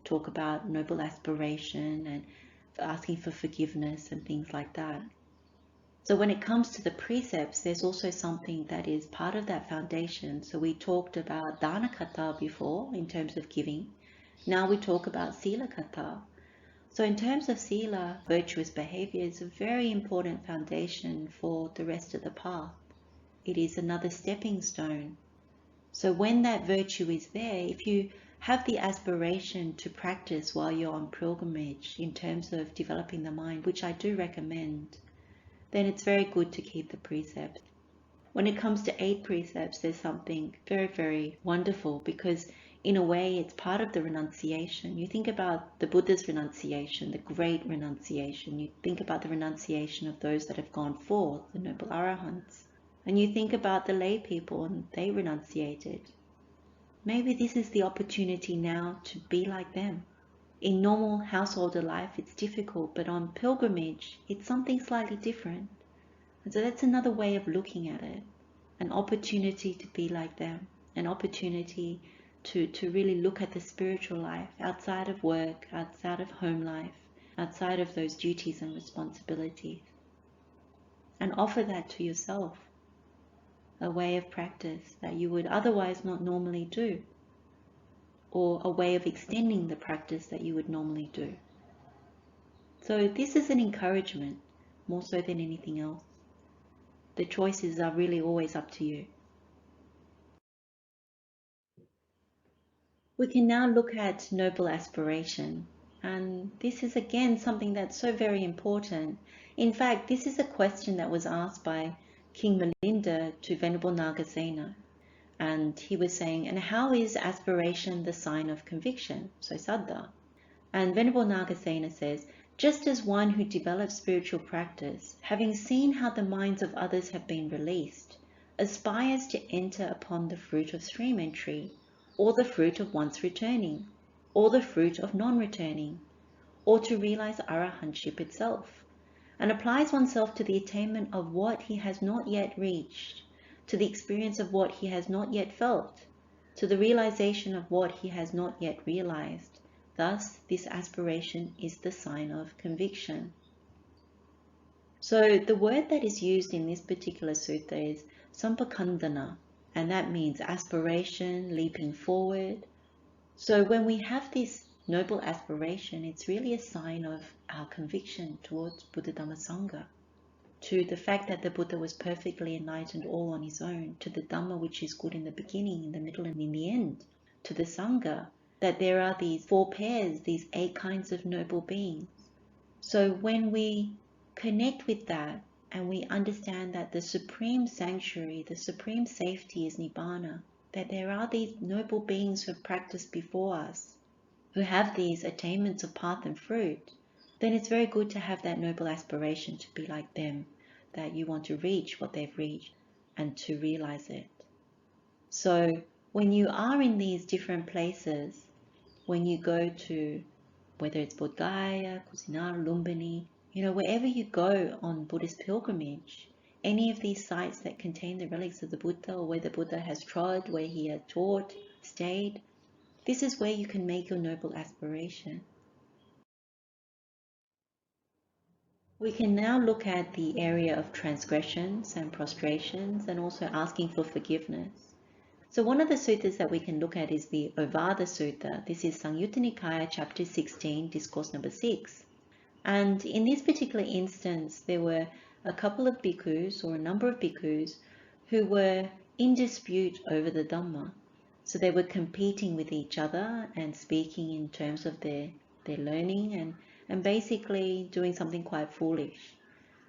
talk about noble aspiration and asking for forgiveness and things like that. So when it comes to the precepts, there's also something that is part of that foundation. So we talked about dana kata before in terms of giving. Now we talk about sila kata. So in terms of sila, virtuous behavior is a very important foundation for the rest of the path. It is another stepping stone. So when that virtue is there, if you have the aspiration to practice while you're on pilgrimage in terms of developing the mind, which I do recommend, then it's very good to keep the precepts. When it comes to 8 precepts, there's something very, very wonderful, because in a way it's part of the renunciation. You think about the Buddha's renunciation, the great renunciation. You think about the renunciation of those that have gone forth, the noble arahants. And you think about the lay people and they renunciated. Maybe this is the opportunity now to be like them. In normal householder life, it's difficult, but on pilgrimage, it's something slightly different. And so that's another way of looking at it. An opportunity to be like them. An opportunity to really look at the spiritual life outside of work, outside of home life, outside of those duties and responsibilities. And offer that to yourself. A way of practice that you would otherwise not normally do. Or a way of extending the practice that you would normally do. So this is an encouragement, more so than anything else. The choices are really always up to you. We can now look at noble aspiration. And this is again something that's so very important. In fact, this is a question that was asked by King Milinda to Venerable Nagasena. And he was saying, and how is aspiration the sign of conviction? So saddha. And Venerable Nagasena says, just as one who develops spiritual practice, having seen how the minds of others have been released, aspires to enter upon the fruit of stream entry, or the fruit of once returning, or the fruit of non-returning, or to realize arahantship itself, and applies oneself to the attainment of what he has not yet reached, to the experience of what he has not yet felt, to the realization of what he has not yet realized. Thus, this aspiration is the sign of conviction. So the word that is used in this particular sutta is sampakandana, and that means aspiration, leaping forward. So when we have this noble aspiration, it's really a sign of our conviction towards Buddha, Dhamma, Sangha, to the fact that the Buddha was perfectly enlightened all on his own, to the Dhamma which is good in the beginning, in the middle and in the end, to the Sangha, that there are these 4 pairs, these 8 kinds of noble beings. So when we connect with that and we understand that the supreme sanctuary, the supreme safety is Nibbana, that there are these noble beings who have practiced before us, who have these attainments of path and fruit, then it's very good to have that noble aspiration to be like them, that you want to reach what they've reached and to realize it. So when you are in these different places, when you go to, whether it's Bodh Gaya, Kusinara, Lumbini, Wherever you go on Buddhist pilgrimage, any of these sites that contain the relics of the Buddha, or where the Buddha has trod, where he had taught, stayed, this is where you can make your noble aspiration. We can now look at the area of transgressions and prostrations, and also asking for forgiveness. So one of the suttas that we can look at is the Ovada Sutta. This is Samyutta Nikaya, chapter 16, discourse number 6. And in this particular instance, there were a couple of bhikkhus, or a number of bhikkhus, who were in dispute over the Dhamma. So they were competing with each other and speaking in terms of their learning and basically doing something quite foolish.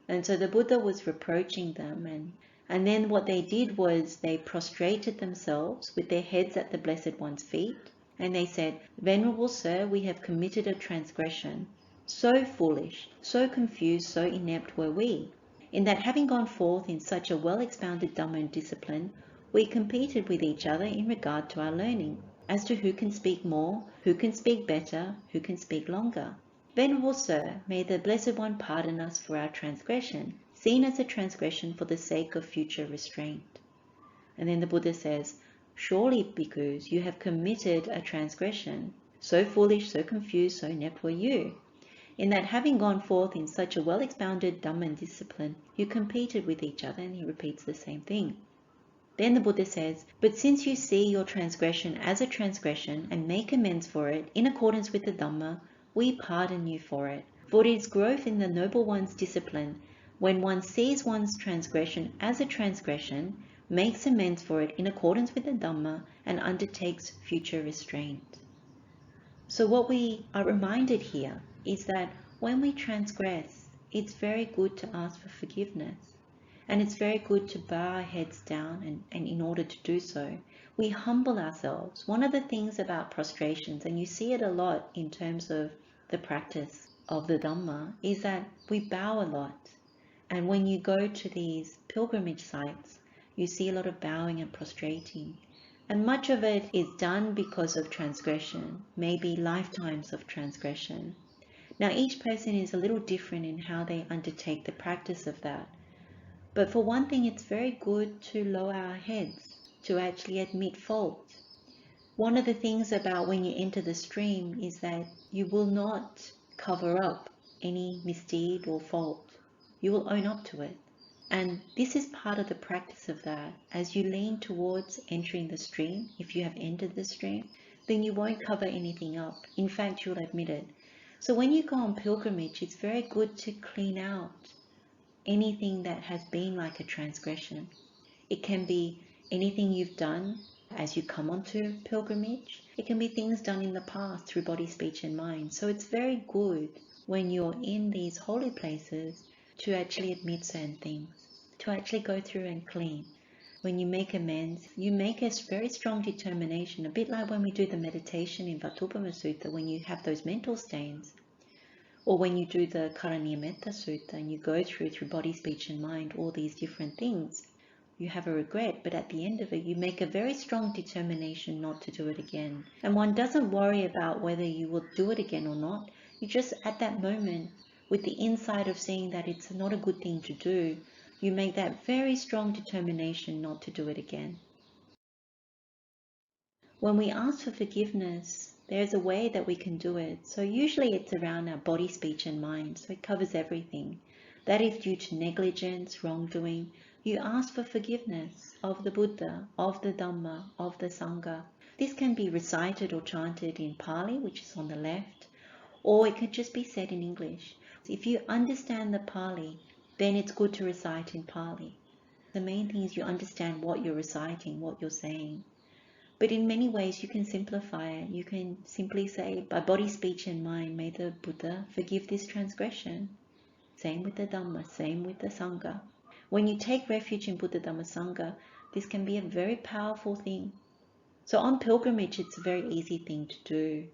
And so the Buddha was reproaching them, and then what they did was they prostrated themselves with their heads at the Blessed One's feet, and they said, "Venerable Sir, we have committed a transgression. So foolish, so confused, so inept were we, in that having gone forth in such a well-expounded Dhamma and discipline, we competed with each other in regard to our learning, as to who can speak more, who can speak better, who can speak longer. Venerable Sir, may the Blessed One pardon us for our transgression, seen as a transgression for the sake of future restraint." And then the Buddha says, "Surely, bhikkhus, you have committed a transgression. So foolish, so confused, so inept were you, in that having gone forth in such a well-expounded Dhamma and discipline, you competed with each other." And he repeats the same thing. Then the Buddha says, "But since you see your transgression as a transgression and make amends for it in accordance with the Dhamma, we pardon you for it. For it is growth in the Noble One's discipline when one sees one's transgression as a transgression, makes amends for it in accordance with the Dhamma, and undertakes future restraint." So what we are reminded here is that when we transgress, it's very good to ask for forgiveness. And it's very good to bow our heads down, and in order to do so, we humble ourselves. One of the things about prostrations, and you see it a lot in terms of the practice of the Dhamma, is that we bow a lot. And when you go to these pilgrimage sites, you see a lot of bowing and prostrating. And much of it is done because of transgression, maybe lifetimes of transgression. Now each person is a little different in how they undertake the practice of that. But for one thing, it's very good to lower our heads, to actually admit fault. One of the things about when you enter the stream is that you will not cover up any misdeed or fault. You will own up to it. And this is part of the practice of that. As you lean towards entering the stream, if you have entered the stream, then you won't cover anything up. In fact, you'll admit it. So when you go on pilgrimage, it's very good to clean out anything that has been like a transgression. It can be anything you've done as you come onto pilgrimage. It can be things done in the past through body, speech and mind. So it's very good when you're in these holy places to actually admit certain things, to actually go through and clean. When you make amends, you make a very strong determination, a bit like when we do the meditation in Dhātuvivaṇṇapetavatthu Sutta, when you have those mental stains, or when you do the Karaniya Metta Sutta and you go through body, speech and mind, all these different things. You have a regret, but at the end of it, you make a very strong determination not to do it again. And one doesn't worry about whether you will do it again or not. You just, at that moment, with the insight of seeing that it's not a good thing to do, you make that very strong determination not to do it again. When we ask for forgiveness, there's a way that we can do it. So usually it's around our body, speech and mind. So it covers everything. That is due to negligence, wrongdoing. You ask for forgiveness of the Buddha, of the Dhamma, of the Sangha. This can be recited or chanted in Pali, which is on the left, or it could just be said in English. If you understand the Pali, then it's good to recite in Pali. The main thing is you understand what you're reciting, what you're saying. But in many ways you can simplify it. You can simply say, by body, speech and mind, may the Buddha forgive this transgression. Same with the Dhamma, same with the Sangha. When you take refuge in Buddha, Dhamma, Sangha, this can be a very powerful thing. So on pilgrimage, it's a very easy thing to do.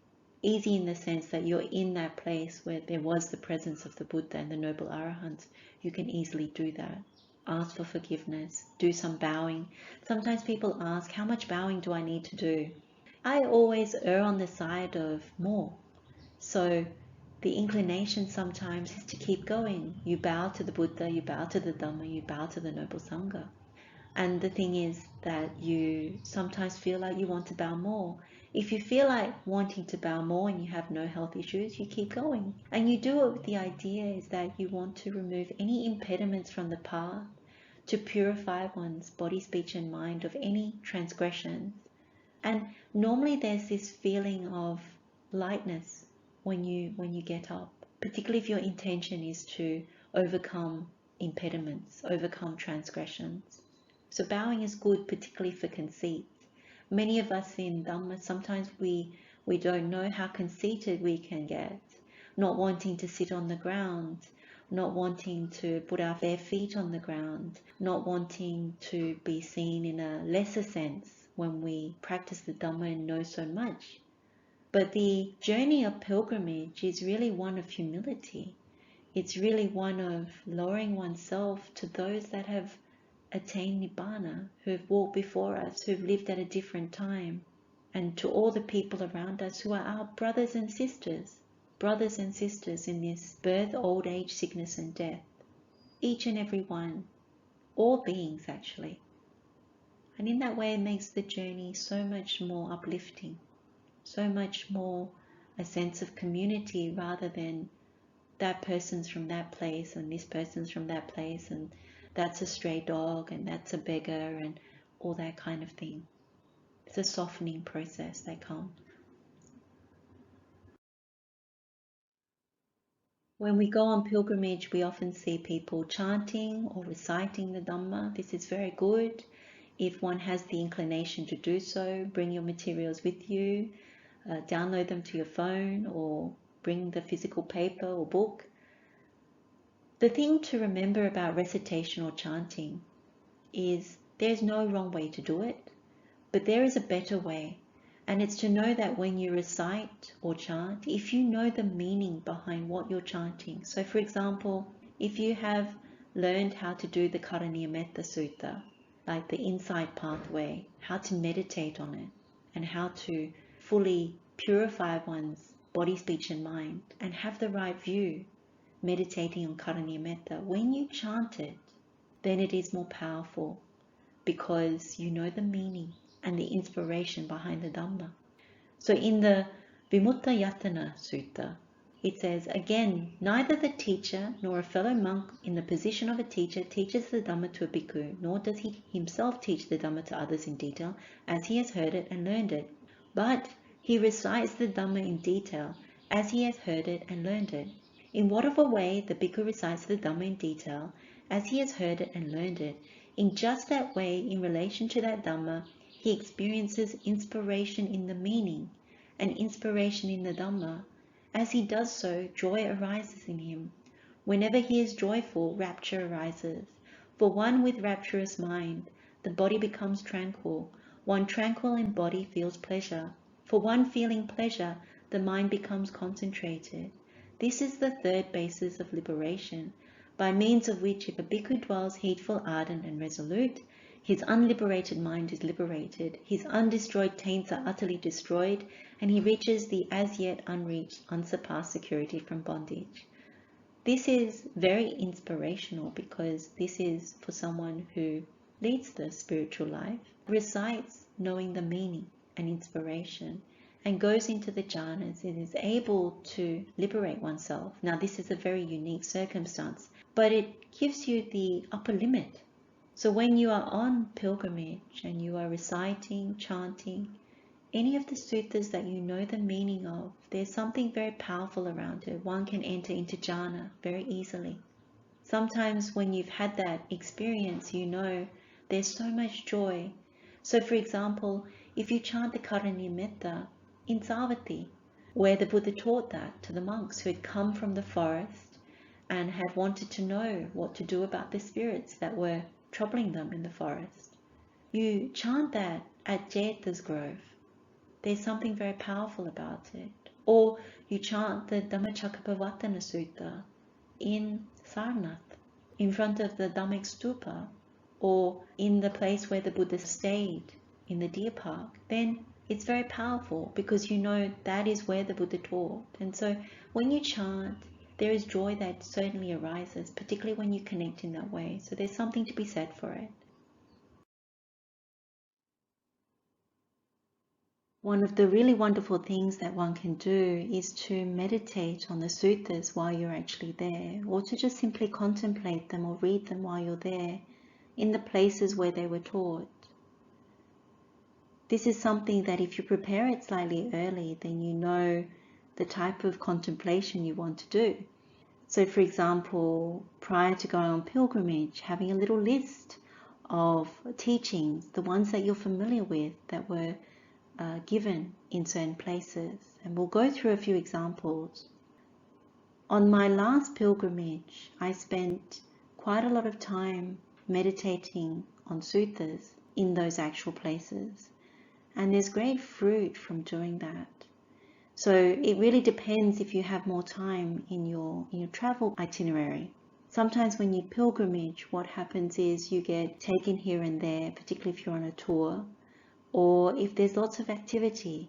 Easy in the sense that you're in that place where there was the presence of the Buddha and the Noble Arahants. You can easily do that. Ask for forgiveness. Do some bowing. Sometimes people ask, how much bowing do I need to do? I always err on the side of more. So the inclination sometimes is to keep going. You bow to the Buddha, you bow to the Dhamma, you bow to the Noble Sangha. And the thing is that you sometimes feel like you want to bow more. If you feel like wanting to bow more and you have no health issues, you keep going. And you do it with the idea is that you want to remove any impediments from the path, to purify one's body, speech and mind of any transgressions. And normally there's this feeling of lightness when you get up, particularly if your intention is to overcome impediments, overcome transgressions. So bowing is good, particularly for conceit. Many of us in Dhamma, sometimes we don't know how conceited we can get, not wanting to sit on the ground, not wanting to put our bare feet on the ground, not wanting to be seen in a lesser sense when we practice the Dhamma and know so much. But the journey of pilgrimage is really one of humility. It's really one of lowering oneself to those that have attained Nibbana, who've walked before us, who've lived at a different time, and to all the people around us who are our brothers and sisters in this birth, old age, sickness and death. Each and every one, all beings actually. And in that way it makes the journey so much more uplifting, so much more a sense of community rather than that person's from that place and this person's from that place and that's a stray dog and that's a beggar and all that kind of thing. It's a softening process that comes. When we go on pilgrimage, we often see people chanting or reciting the Dhamma. This is very good. If one has the inclination to do so, bring your materials with you, download them to your phone or bring the physical paper or book. The thing to remember about recitation or chanting is there's no wrong way to do it, but there is a better way. And it's to know that when you recite or chant, if you know the meaning behind what you're chanting. So for example, if you have learned how to do the Karaniya Sutta, like the insight pathway, how to meditate on it, and how to fully purify one's body, speech and mind, and have the right view, meditating on Karaniya Metta, when you chant it, then it is more powerful because you know the meaning and the inspiration behind the Dhamma. So in the Vimuttayatana Sutta, it says, again, neither the teacher nor a fellow monk in the position of a teacher teaches the Dhamma to a bhikkhu, nor does he himself teach the Dhamma to others in detail, as he has heard it and learned it. But he recites the Dhamma in detail, as he has heard it and learned it. In whatever way the bhikkhu recites the Dhamma in detail, as he has heard it and learned it, in just that way, in relation to that Dhamma, he experiences inspiration in the meaning and inspiration in the Dhamma. As he does so, joy arises in him. Whenever he is joyful, rapture arises. For one with rapturous mind, the body becomes tranquil. One tranquil in body feels pleasure. For one feeling pleasure, the mind becomes concentrated. This is the third basis of liberation, by means of which if a bhikkhu dwells heedful, ardent and resolute, his unliberated mind is liberated, his undestroyed taints are utterly destroyed, and he reaches the as yet unreached, unsurpassed security from bondage. This is very inspirational because this is for someone who leads the spiritual life, recites knowing the meaning and inspiration, and goes into the jhanas and is able to liberate oneself. Now this is a very unique circumstance, but it gives you the upper limit. So when you are on pilgrimage and you are reciting, chanting, any of the suttas that you know the meaning of, there's something very powerful around it. One can enter into jhana very easily. Sometimes when you've had that experience, you know there's so much joy. So for example, if you chant the Karaniya Metta in Savatthi, where the Buddha taught that to the monks who had come from the forest and had wanted to know what to do about the spirits that were troubling them in the forest. You chant that at Jeta's Grove. There's something very powerful about it. Or you chant the Dhammacakkappavattana Sutta in Sarnath, in front of the Dhammic Stupa, or in the place where the Buddha stayed in the deer park. Then It's very powerful because you know that is where the Buddha taught. And so when you chant, there is joy that certainly arises, particularly when you connect in that way. So there's something to be said for it. One of the really wonderful things that one can do is to meditate on the suttas while you're actually there, or to just simply contemplate them or read them while you're there in the places where they were taught. This is something that if you prepare it slightly early, then you know the type of contemplation you want to do. So for example, prior to going on pilgrimage, having a little list of teachings, the ones that you're familiar with that were given in certain places. And we'll go through a few examples. On my last pilgrimage, I spent quite a lot of time meditating on suttas in those actual places. And there's great fruit from doing that. So it really depends if you have more time in your travel itinerary. Sometimes when you pilgrimage, what happens is you get taken here and there, particularly if you're on a tour, or if there's lots of activity,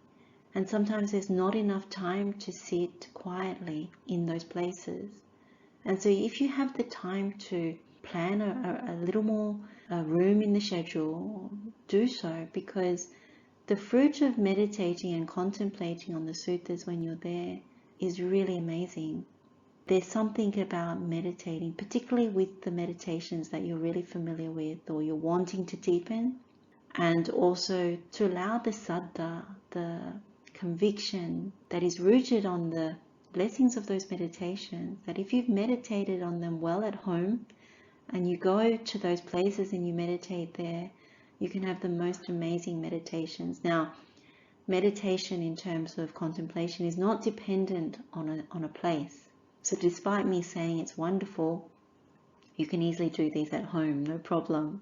and sometimes there's not enough time to sit quietly in those places. And so if you have the time to plan a little more room in the schedule, do so, because the fruit of meditating and contemplating on the suttas when you're there is really amazing. There's something about meditating, particularly with the meditations that you're really familiar with or you're wanting to deepen, and also to allow the saddha, the conviction that is rooted on the blessings of those meditations, that if you've meditated on them well at home and you go to those places and you meditate there, you can have the most amazing meditations. Now, meditation in terms of contemplation is not dependent on a place. So despite me saying it's wonderful, you can easily do these at home, no problem.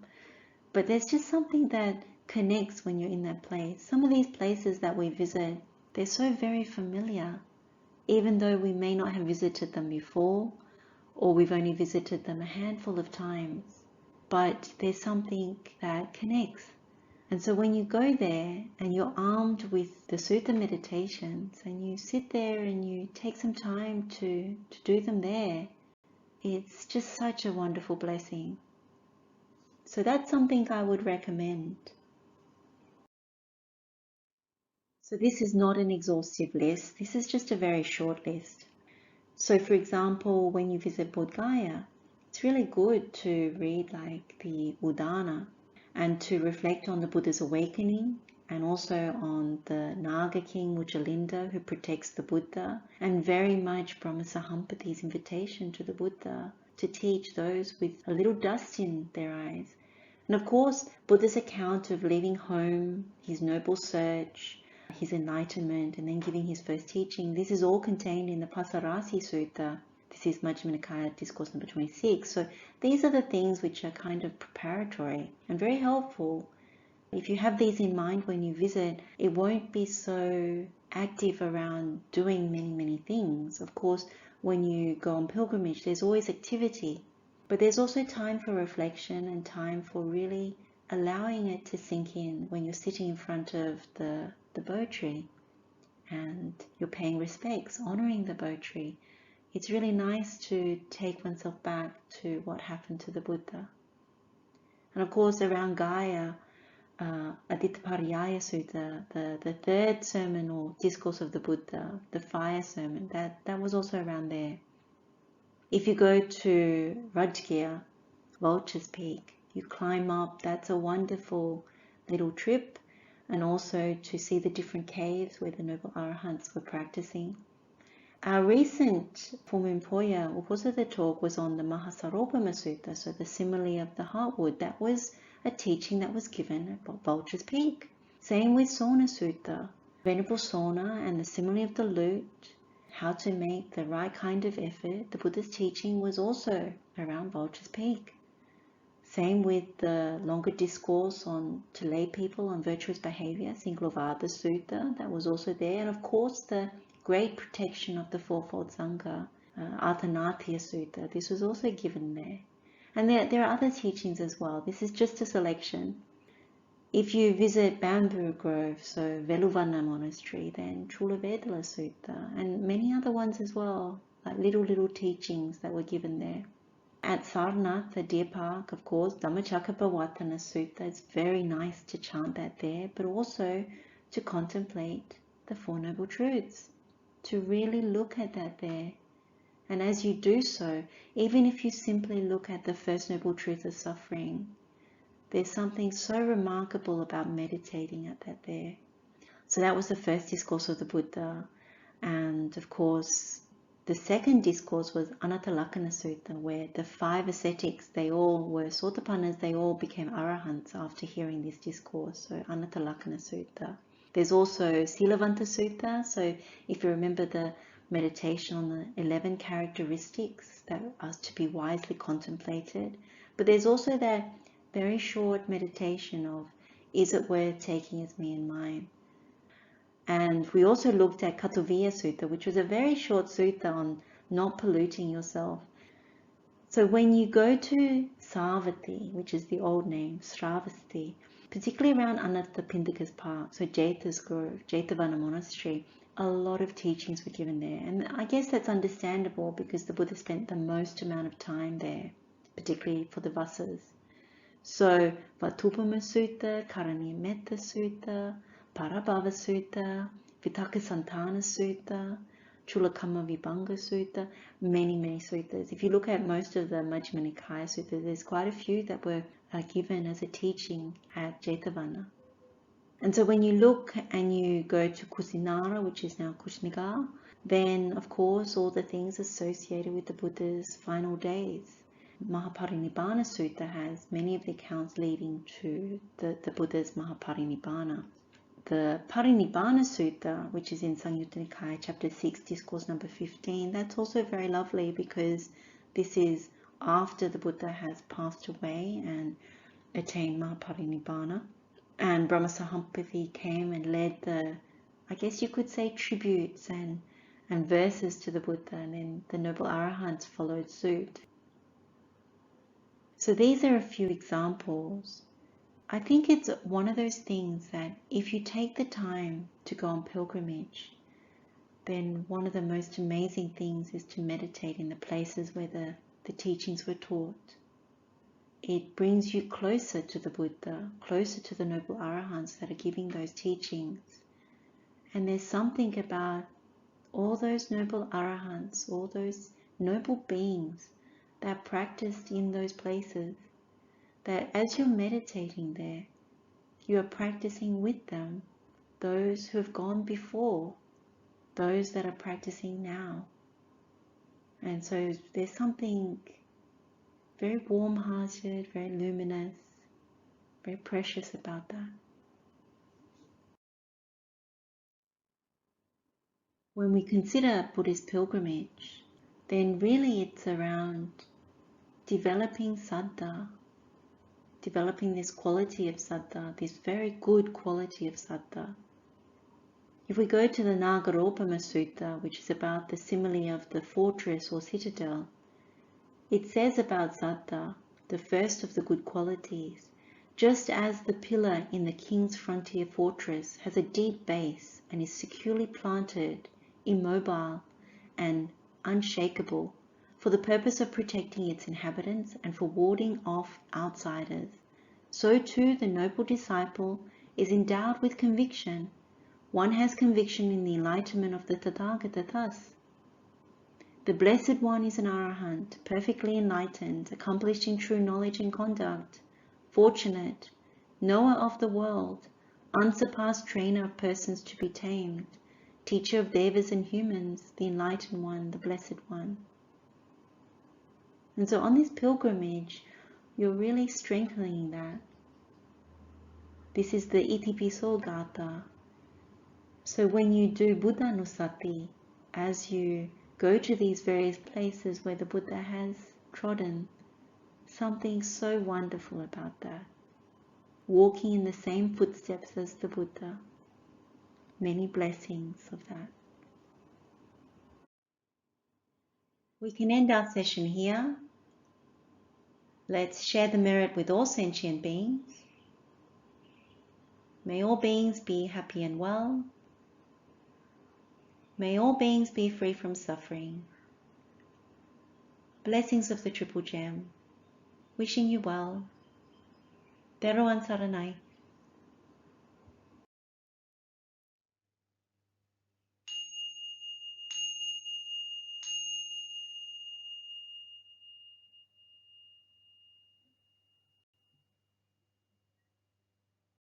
But there's just something that connects when you're in that place. Some of these places that we visit, they're so very familiar, even though we may not have visited them before, or we've only visited them a handful of times. But there's something that connects. And so when you go there and you're armed with the sutta meditations and you sit there and you take some time to do them there, it's just such a wonderful blessing. So that's something I would recommend. So this is not an exhaustive list. This is just a very short list. So for example, when you visit Bodh Gaya, it's really good to read like the Udana and to reflect on the Buddha's awakening and also on the Naga King Mujjalinda who protects the Buddha, and very much Brahma Sahampati's invitation to the Buddha to teach those with a little dust in their eyes. And of course, Buddha's account of leaving home, his noble search, his enlightenment, and then giving his first teaching, this is all contained in the Pasarasi Sutta. This is Majjhima Nikaya Discourse number 26. So these are the things which are kind of preparatory and very helpful. If you have these in mind when you visit, it won't be so active around doing many things. Of course, when you go on pilgrimage, there's always activity, but there's also time for reflection and time for really allowing it to sink in when you're sitting in front of the Bodh tree and you're paying respects, honoring the Bodh tree. It's really nice to take oneself back to what happened to the Buddha. And of course, around Gaya, Adittapariyaya Sutta, the third sermon or discourse of the Buddha, the fire sermon, that was also around there. If you go to Rajgir, Vultures Peak, you climb up, that's a wonderful little trip, and also to see the different caves where the noble arahants were practicing. Our recent Pumimpoya Uposatha talk was on the Mahāsaropama Sutta, so the simile of the heartwood. That was a teaching that was given at Vultures Peak. Same with Sona Sutta, Venerable Sona and the simile of the lute, how to make the right kind of effort. The Buddha's teaching was also around Vultures Peak. Same with the longer discourse to lay people on virtuous behavior, Singlovada Sutta, that was also there. And of course, the great protection of the fourfold Sangha, Ātanātiya Sutta, this was also given there. And there are other teachings as well. This is just a selection. If you visit Bamboo Grove, so Veluvana Monastery, then Chulavedala Sutta, and many other ones as well, like little teachings that were given there. At Sarnath, the deer park, of course, Dhammacakkappavattana Sutta. It's very nice to chant that there, but also to contemplate the Four Noble Truths, to really look at that there. And as you do so, even if you simply look at the First Noble Truth of suffering, there's something so remarkable about meditating at that there. So that was the first discourse of the Buddha. And of course, the second discourse was Anattalakkhana Sutta, where the 5 ascetics, they all were Sotapannas, they all became Arahants after hearing this discourse. So Anattalakkhana Sutta. There's also Silavanta Sutta. So if you remember the meditation on the 11 characteristics that are to be wisely contemplated. But there's also that very short meditation of, is it worth taking as me and mine? And we also looked at Katuviya Sutta, which was a very short sutta on not polluting yourself. So when you go to Savatthi, which is the old name, Sravasti, particularly around Anathapindika's park, so Jetha's Grove, Jethavana Monastery, a lot of teachings were given there. And I guess that's understandable because the Buddha spent the most amount of time there, particularly for the Vasas. So Vatupama Sutta, Karaniyametta Sutta, Parabhava Sutta, Vitakasantana Sutta, Chulakamma Vibhanga Sutta, many suttas. If you look at most of the Majjhima Nikaya suttas, there's quite a few that were given as a teaching at Jethavana. And so when you look and you go to Kusinara, which is now Kushnigar, then of course all the things associated with the Buddha's final days. Mahāparinibbāna Sutta has many of the accounts leading to the Buddha's Mahāparinibbāna. The Parinibbāna Sutta, which is in Samyutta Nikaya, chapter 6, discourse number 15, that's also very lovely because this is after the Buddha has passed away and attained Mahāparinibbāna. And Brahmasahampati came and led the, I guess you could say, tributes and verses to the Buddha, and then the Noble Arahants followed suit. So these are a few examples. I think it's one of those things that if you take the time to go on pilgrimage, then one of the most amazing things is to meditate in the places where the teachings were taught. It brings you closer to the Buddha, closer to the Noble Arahants that are giving those teachings. And there's something about all those Noble Arahants, all those noble beings that practiced in those places, that as you're meditating there, you are practicing with them, those who have gone before, those that are practicing now. And so there's something very warm-hearted, very luminous, very precious about that. When we consider Buddhist pilgrimage, then really it's around developing saddha, developing this quality of saddha, this very good quality of saddha. If we go to the Nagaropama Sutta, which is about the simile of the fortress or citadel, it says about saddha, the first of the good qualities, just as the pillar in the king's frontier fortress has a deep base and is securely planted, immobile and unshakable, for the purpose of protecting its inhabitants and for warding off outsiders, so too the noble disciple is endowed with conviction. One has conviction in the enlightenment of the Tathagata thus. The Blessed One is an Arahant, perfectly enlightened, accomplished in true knowledge and conduct, fortunate, knower of the world, unsurpassed trainer of persons to be tamed, teacher of devas and humans, the enlightened one, the Blessed One. And so on this pilgrimage, you're really strengthening that. This is the Itipiso Gatha. So when you do Buddhanusati, as you go to these various places where the Buddha has trodden, something so wonderful about that. Walking in the same footsteps as the Buddha. Many blessings of that. We can end our session here. Let's share the merit with all sentient beings. May all beings be happy and well. May all beings be free from suffering. Blessings of the Triple Gem. Wishing you well. Teruan Saranai.